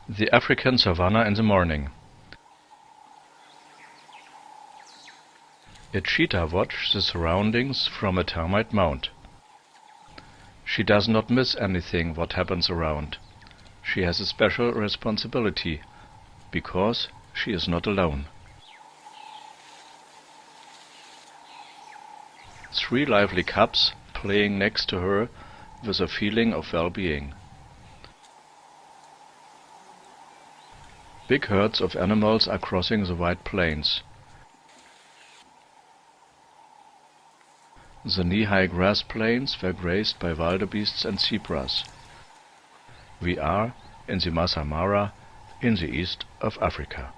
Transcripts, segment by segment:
The African savanna in the morning. A cheetah watches the surroundings from a termite mound. She does not miss anything what happens around. She has a special responsibility, because she is not alone. 3 lively cubs playing next to her with a feeling of well-being. Big herds of animals are crossing the wide plains. The knee-high grass plains were grazed by wildebeests and zebras. We are in the Masai Mara in the east of Africa.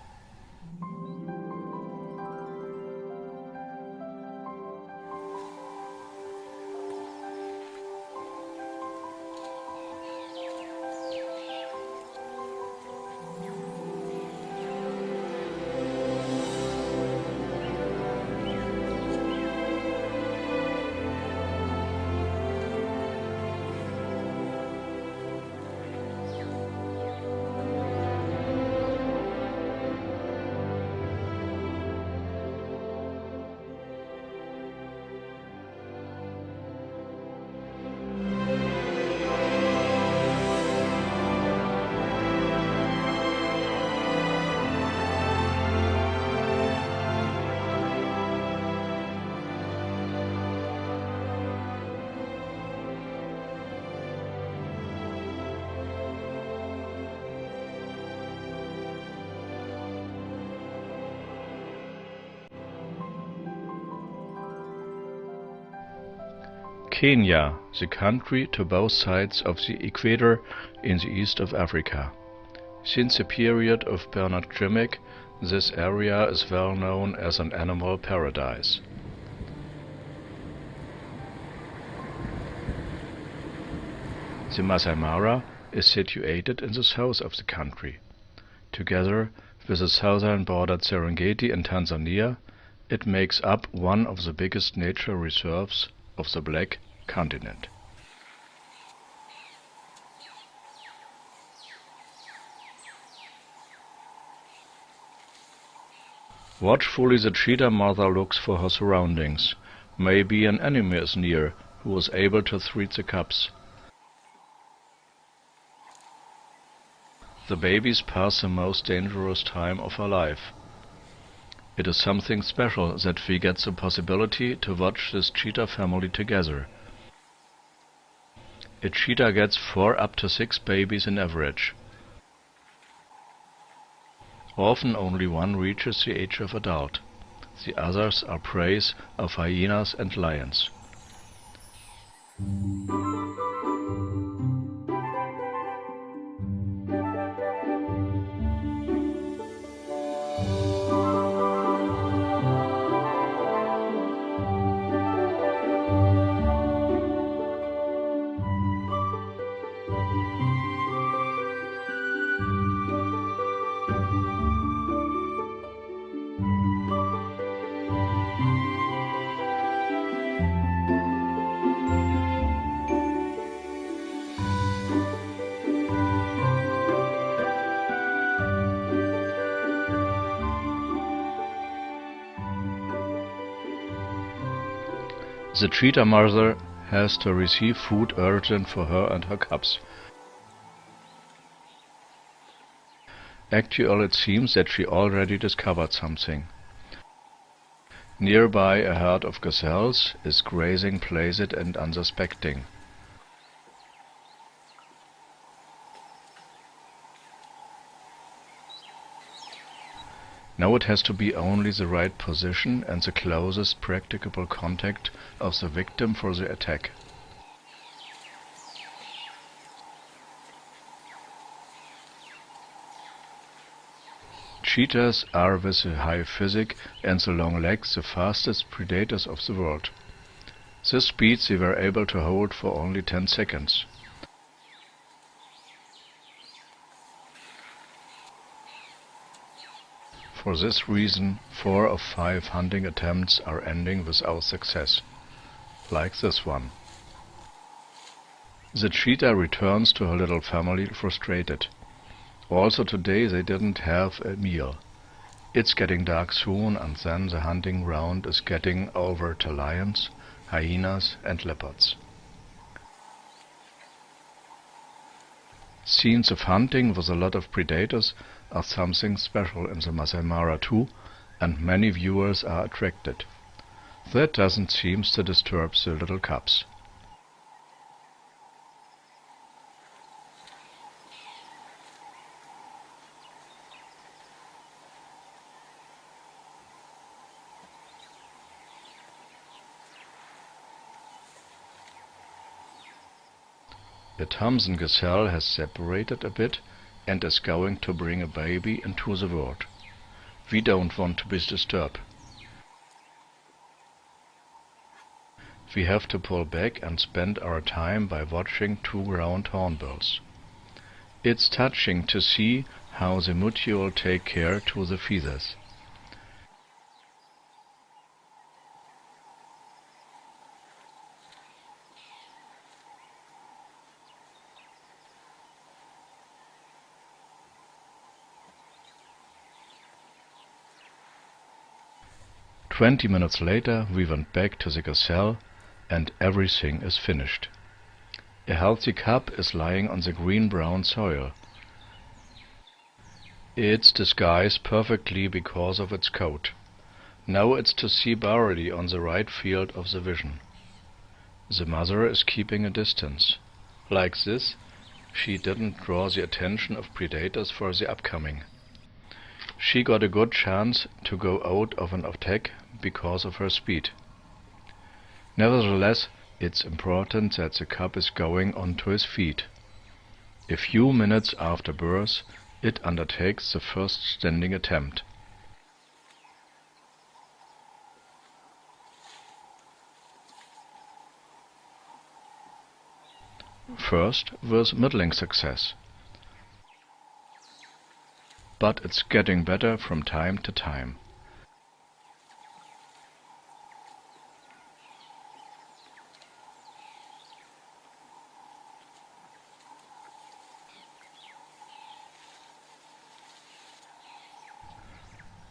Kenya, the country to both sides of the equator in the east of Africa. Since the period of Bernard Grimick, this area is well known as an animal paradise. The Masai Mara is situated in the south of the country. Together with the southern bordered Serengeti in Tanzania, it makes up one of the biggest nature reserves of the Black Continent. Watchfully the cheetah mother looks for her surroundings. Maybe an enemy is near who was able to treat the cubs. The babies pass the most dangerous time of her life. It is something special that we get the possibility to watch this cheetah family together. A cheetah gets 4 up to 6 babies in average. Often only one reaches the age of adult. The others are prey of hyenas and lions. The cheetah mother has to receive food urgent for her and her cubs. Actually, it seems that she already discovered something. Nearby, a herd of gazelles is grazing placid and unsuspecting. Now it has to be only the right position and the closest practicable contact of the victim for the attack. Cheetahs are, with the high physique and the long legs, the fastest predators of the world. This speed they were able to hold for only 10 seconds. For this reason, 4 of 5 hunting attempts are ending without success, like this one. The cheetah returns to her little family frustrated. Also today they didn't have a meal. It's getting dark soon, and then the hunting ground is getting over to lions, hyenas and leopards. Scenes of hunting with a lot of predators are something special in the Masai Mara too, and many viewers are attracted. That doesn't seem to disturb the little cubs. The Thompson gazelle has separated a bit and is going to bring a baby into the world. We don't want to be disturbed. We have to pull back and spend our time by watching two ground hornbills. It's touching to see how the mutual take care to the feathers. "20 minutes later we went back to the gazelle and everything is finished. A healthy cub is lying on the green-brown soil. It's disguised perfectly because of its coat. Now it's to see barely on the right field of the vision. The mother is keeping a distance. Like this, she didn't draw the attention of predators for the upcoming. She got a good chance to go out of an attack because of her speed. Nevertheless, it's important that the cub is going onto his feet. A few minutes after birth, it undertakes the first standing attempt. First with middling success. But it's getting better from time to time.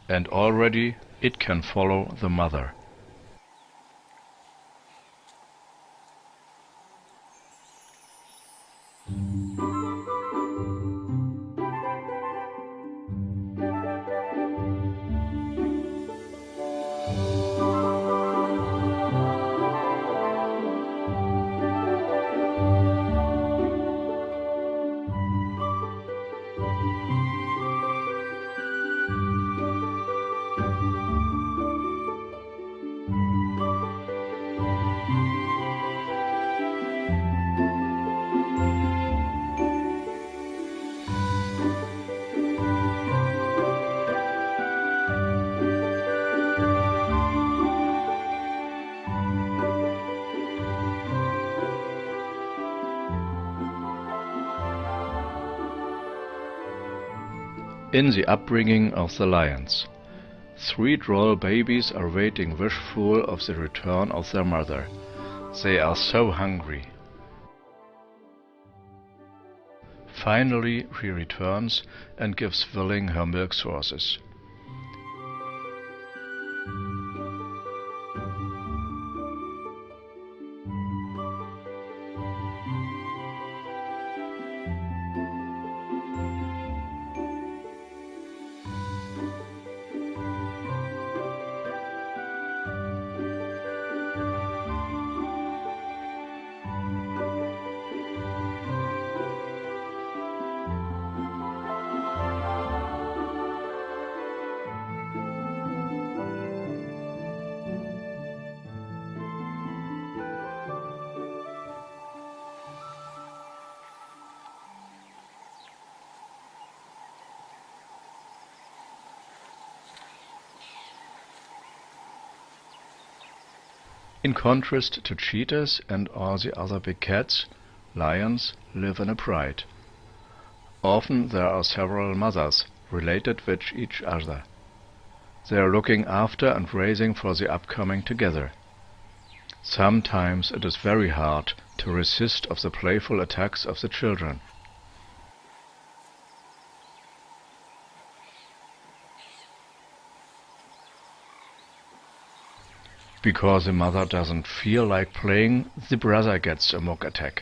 And already it can follow the mother. In the upbringing of the lions, 3 droll babies are waiting wishful of the return of their mother. They are so hungry. Finally she returns and gives willing her milk sources. In contrast to cheetahs and all the other big cats, lions live in a pride. Often there are several mothers related with each other. They are looking after and raising for the upcoming together. Sometimes it is very hard to resist of the playful attacks of the children. Because the mother doesn't feel like playing, the brother gets a mock attack.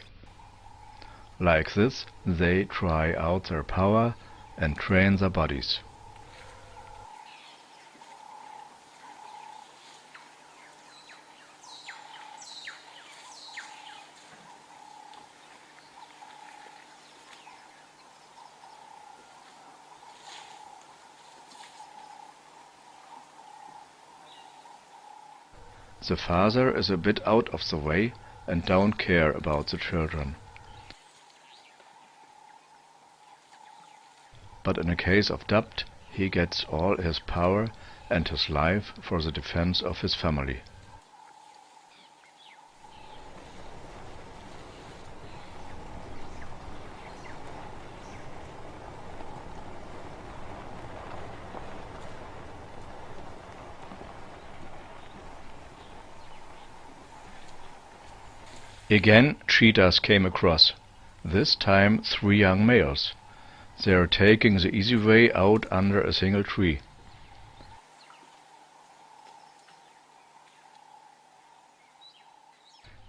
Like this, they try out their power and train their bodies. The father is a bit out of the way and don't care about the children. But in a case of doubt, he gets all his power and his life for the defense of his family. Again, cheetahs came across, this time 3 young males. They are taking the easy way out under a single tree.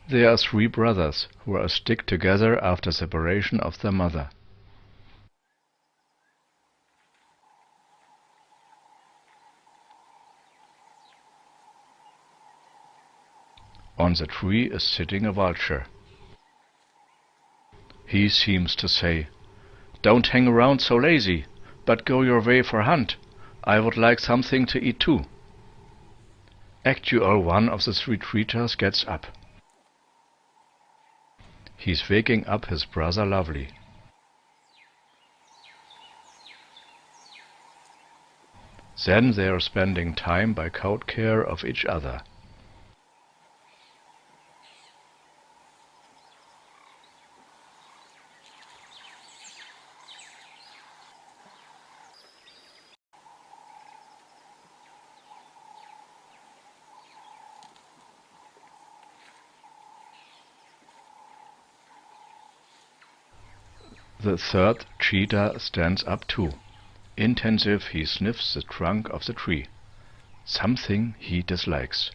They are 3 brothers who are stick together after separation of their mother. On the tree is sitting a vulture. He seems to say, "Don't hang around so lazy, but go your way for hunt. I would like something to eat too." Actually, one of the 3 cheetahs gets up. He's waking up his brother Lovely. Then they are spending time by coat care of each other. The 3rd cheetah stands up too. Intensive, he sniffs the trunk of the tree. Something he dislikes.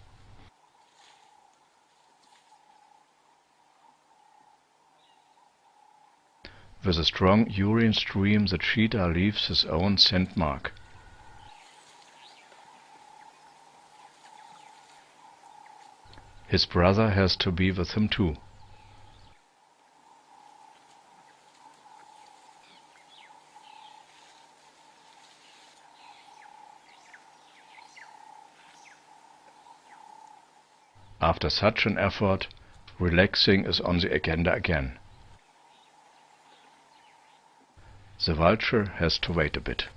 With a strong urine stream, the cheetah leaves his own scent mark. His brother has to be with him too. After such an effort, relaxing is on the agenda again. The vulture has to wait a bit.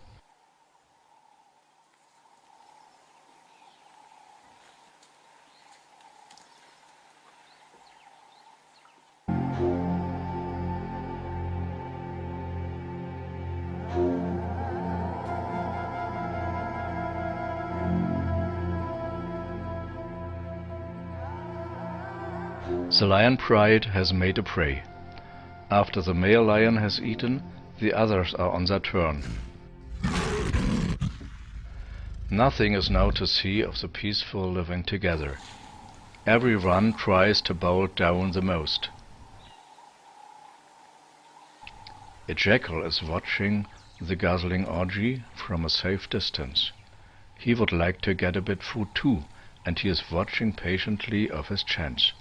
The lion pride has made a prey. After the male lion has eaten, the others are on their turn. Nothing is now to see of the peaceful living together. Everyone tries to bowl down the most. A jackal is watching the guzzling orgy from a safe distance. He would like to get a bit food too, and he is watching patiently of his chance.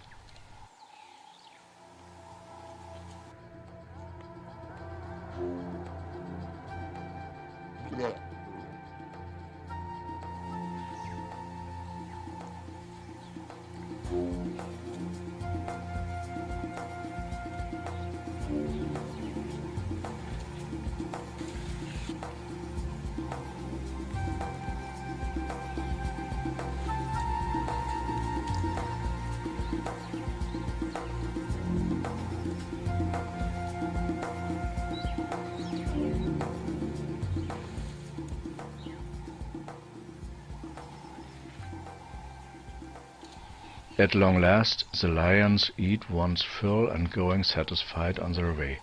At long last, the lions eat one's fill and going satisfied on their way.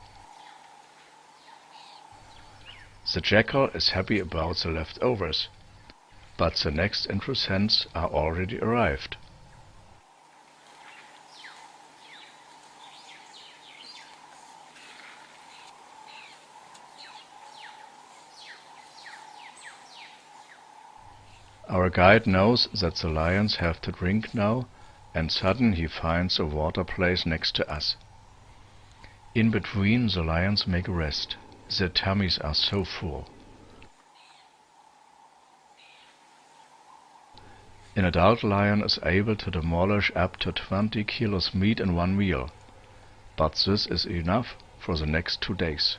The jackal is happy about the leftovers, but the next intrusents are already arrived. Our guide knows that the lions have to drink now, and suddenly he finds a water place next to us. In between, the lions make a rest. Their tummies are so full. An adult lion is able to demolish up to 20 kilos meat in one meal, but this is enough for the next 2 days.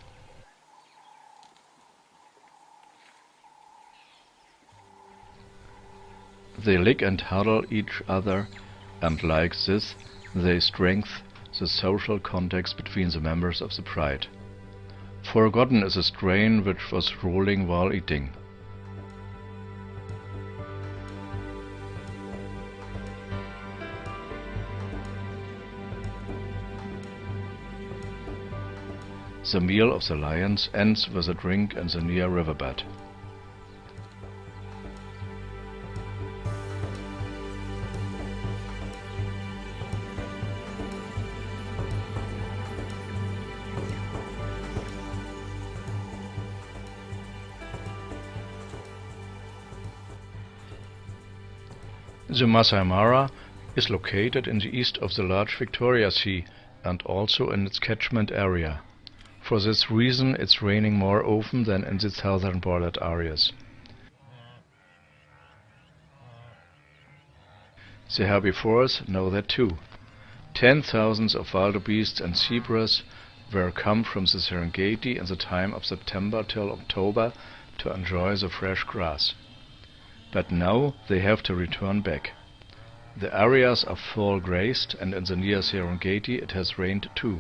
They lick and huddle each other, and like this they strengthen the social contacts between the members of the pride. Forgotten is a strain which was ruling while eating. The meal of the lions ends with a drink in the near riverbed. The Masai Mara is located in the east of the large Victoria Sea and also in its catchment area. For this reason it's raining more often than in the southern bordered areas. The herbivores know that too. 10,000s of wildebeests and zebras were come from the Serengeti in the time of September till October to enjoy the fresh grass. But now they have to return back. The areas are full grazed, and in the near Serengeti it has rained too.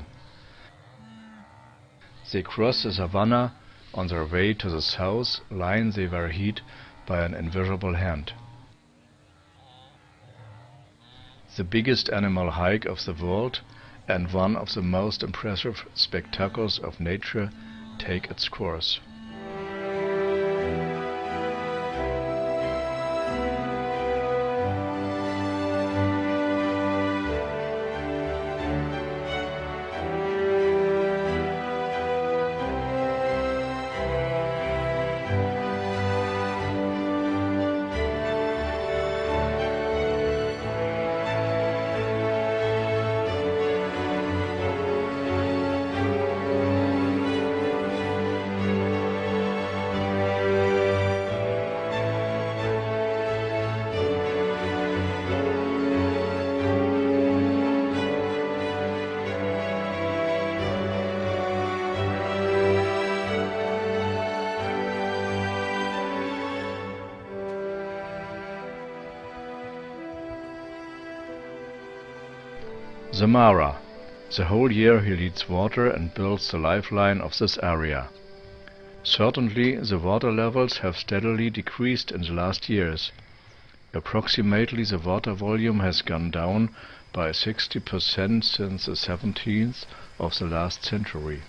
They cross the savanna on their way to the south, line they were hid by an invisible hand. The biggest animal hike of the world and one of the most impressive spectacles of nature take its course. The Mara. The whole year he leads water and builds the lifeline of this area. Certainly the water levels have steadily decreased in the last years. Approximately the water volume has gone down by 60% since the 17th of the last century.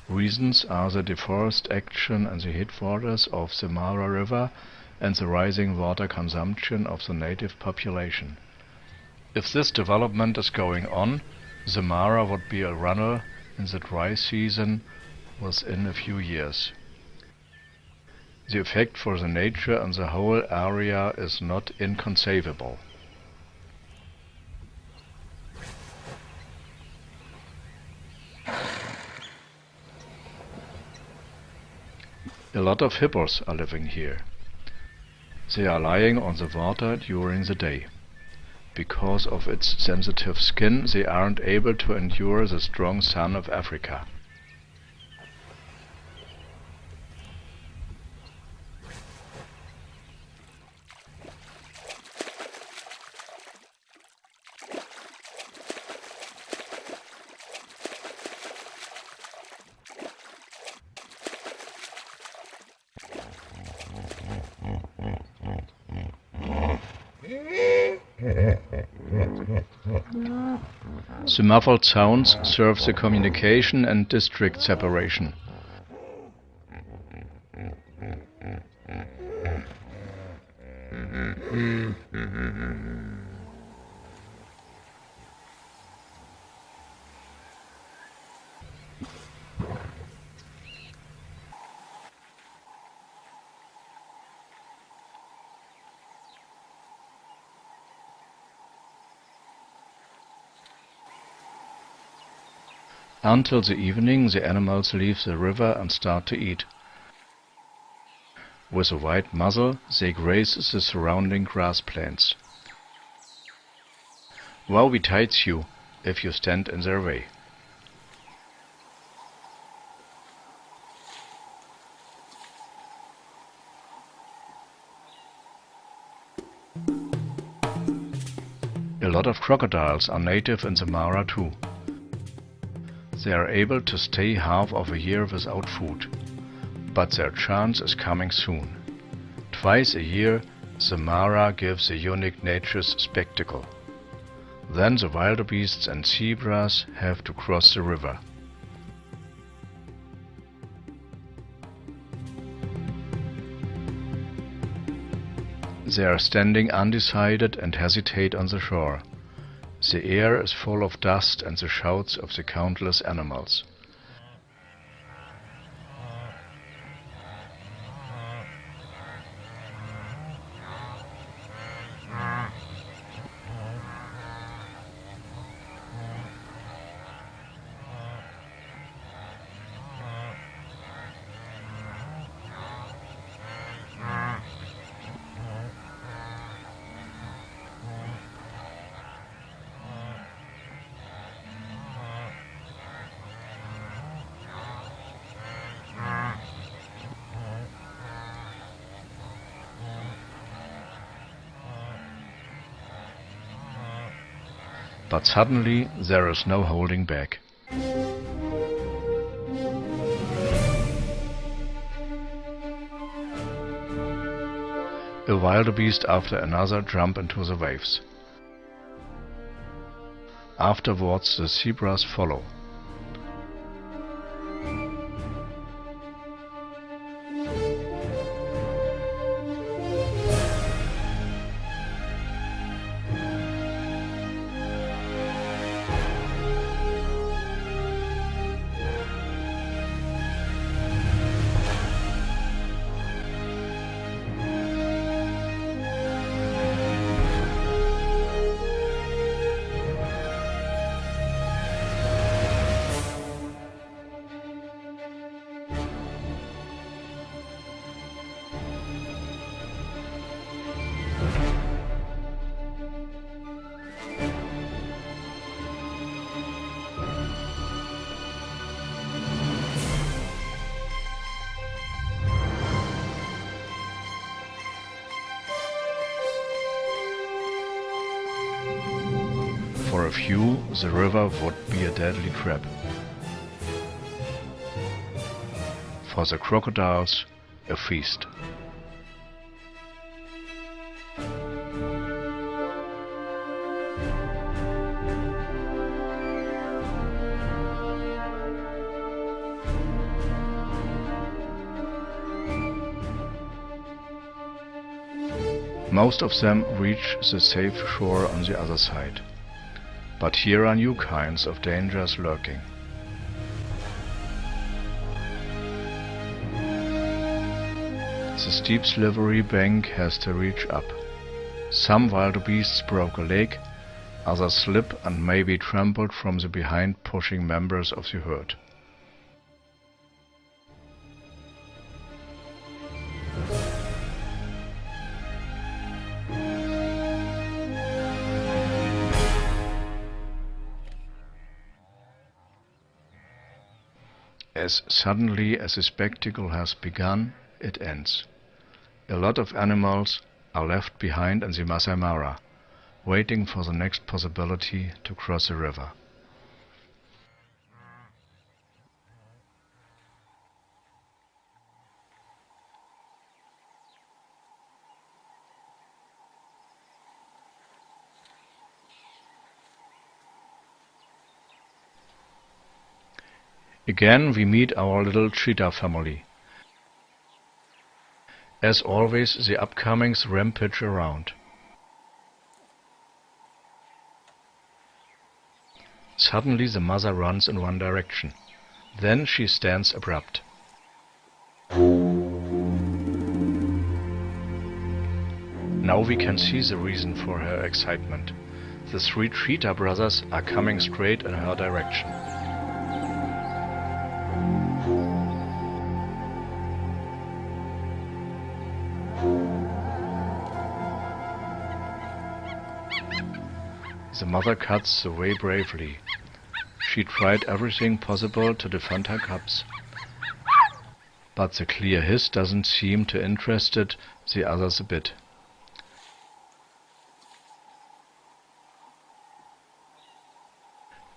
Reasons are the deforestation and the headwaters of the Mara River and the rising water consumption of the native population. If this development is going on, the Mara would be a runner in the dry season within a few years. The effect for the nature and the whole area is not inconceivable. A lot of hippos are living here. They are lying on the water during the day. Because of its sensitive skin, they aren't able to endure the strong sun of Africa. The muffled sounds serve the communication and district separation. Until the evening, the animals leave the river and start to eat. With a wide muzzle, they graze the surrounding grass plains. Woe betides you if you stand in their way. A lot of crocodiles are native in the Mara too. They are able to stay half of a year without food, but their chance is coming soon. Twice a year, the Mara gives a unique nature's spectacle. Then the wildebeests and zebras have to cross the river. They are standing undecided and hesitate on the shore. The air is full of dust and the shouts of the countless animals. But suddenly there is no holding back. A wildebeest after another jump into the waves. Afterwards the zebras follow. For a few, the river would be a deadly trap. For the crocodiles, a feast. Most of them reach the safe shore on the other side. But here are new kinds of dangers lurking. The steep slippery bank has to reach up. Some wildebeests broke a leg, others slip and may be trampled from the behind pushing members of the herd. As suddenly as the spectacle has begun, it ends. A lot of animals are left behind in the Masai Mara, waiting for the next possibility to cross the river. Again we meet our little cheetah family. As always, the upcomings rampage around. Suddenly the mother runs in one direction. Then she stands abrupt. Now we can see the reason for her excitement. The three cheetah brothers are coming straight in her direction. The mother cuts the way bravely. She tried everything possible to defend her cubs. But the clear hiss doesn't seem to interest the others a bit.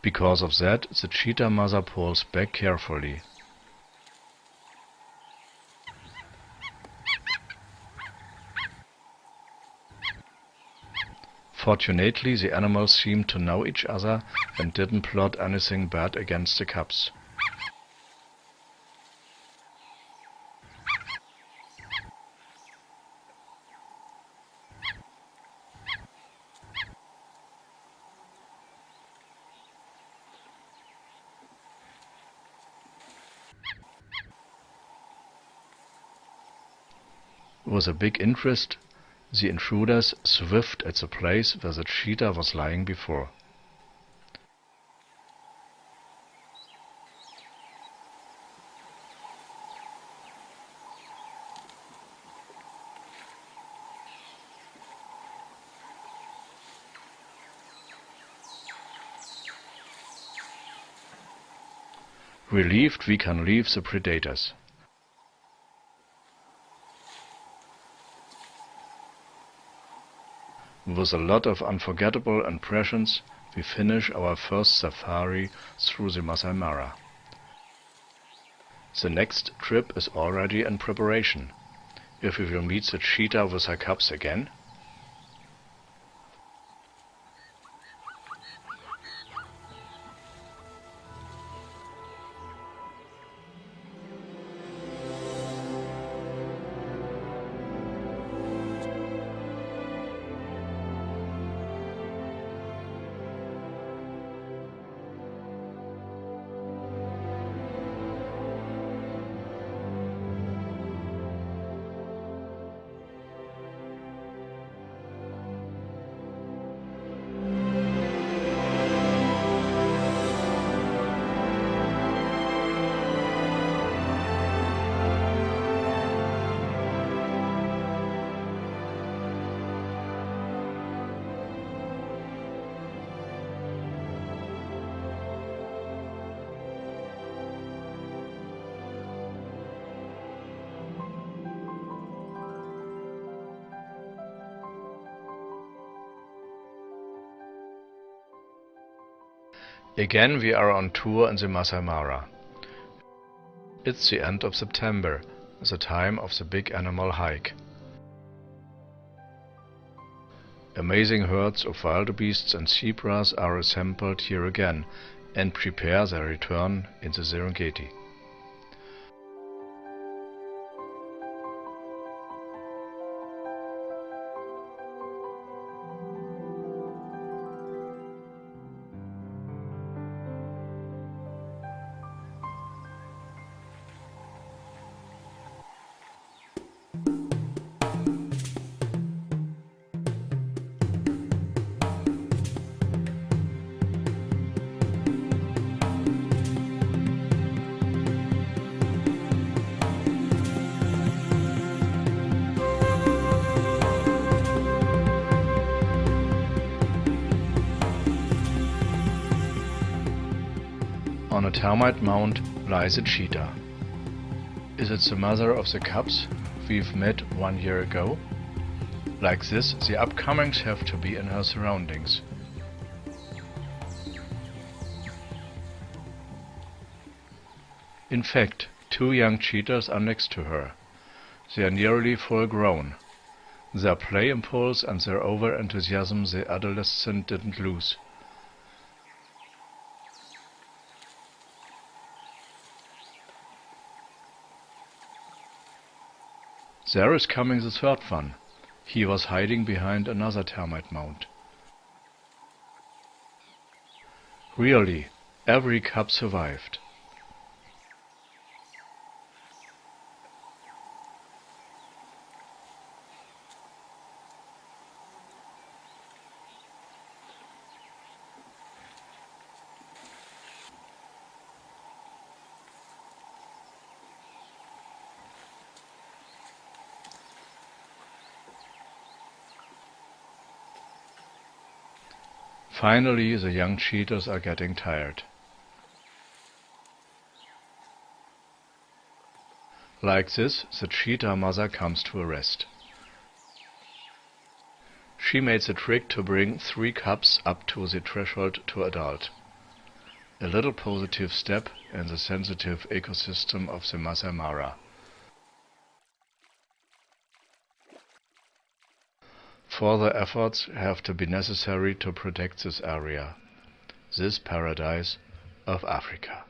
Because of that, the cheetah mother pulls back carefully. Fortunately, the animals seemed to know each other and didn't plot anything bad against the cubs. With a big interest, the intruders swiffed at the place where the cheetah was lying before. Relieved, we can leave the predators. With a lot of unforgettable impressions, we finish our first safari through the Masai Mara. The next trip is already in preparation. If we will meet the cheetah with her cubs again. Again we are on tour in the Masai Mara. It's the end of September, the time of the big animal hike. Amazing herds of wildebeests and zebras are assembled here again and prepare their return in the Serengeti. On a termite mound lies a cheetah. Is it the mother of the cubs we've met 1 year ago? Like this, the upcomings have to be in her surroundings. In fact, 2 young cheetahs are next to her. They are nearly full grown. Their play impulse and their over-enthusiasm the adolescent didn't lose. There is coming the third one. He was hiding behind another termite mound. Really, every cub survived. Finally, the young cheetahs are getting tired. Like this, the cheetah mother comes to a rest. She made the trick to bring 3 cubs up to the threshold to adult. A little positive step in the sensitive ecosystem of the Masai Mara. Further efforts have to be necessary to protect this area, this paradise of Africa.